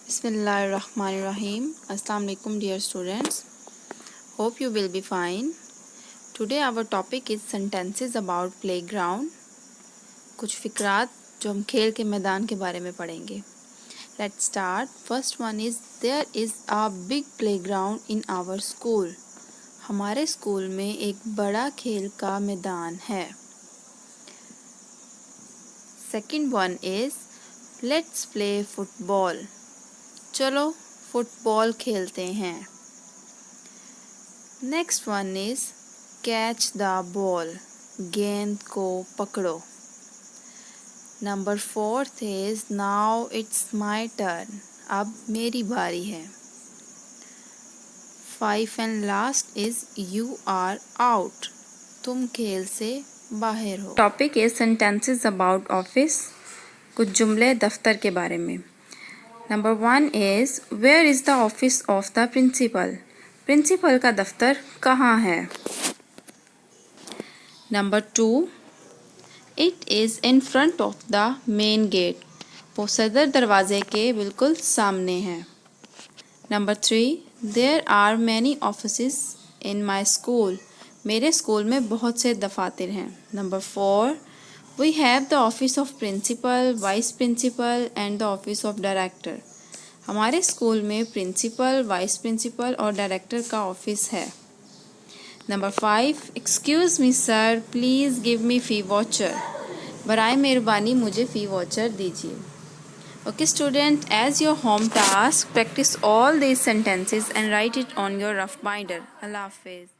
Bismillahirrahmanirrahim. Assalamu alaikum dear students. Hope you will be fine. Today our topic is sentences about playground. कुछ फिक्रात जो हम खेल के मैदान के बारे में पढ़ेंगे. Let's start. First one is there is a big playground in our school. हमारे स्कूल में एक बड़ा खेल का मैदान है. Second one is let's play football. चलो फुटबॉल खेलते हैं. Next one is catch the ball. गेंद को पकड़ो. Number 4 is now it's my turn. अब मेरी बारी है. 5 and last is you are out. तुम खेल से बाहर हो. Topic is sentences about office. कुछ जुमले दफ्तर के बारे में. Number 1 is where is the office of the principal? Principal का दफ्तर कहाँ है? Number 2 it is in front of the main gate. वो सदर दरवाजे के बिल्कुल सामने है. Number 3 there are many offices in my school. मेरे स्कूल में बहुत से दफातर हैं. Number 4 we have the office of principal, vice principal and the office of director. हमारे स्कूल में प्रिंसिपल, वाइस प्रिंसिपल और डायरेक्टर का ऑफिस है. Number 5 excuse me sir please give me fee voucher. बराए मेहरबानी मुझे फ़ी वॉचर दीजिए. Okay student, as your home task practice all these sentences and write it on your rough binder. Allah हाफिज़.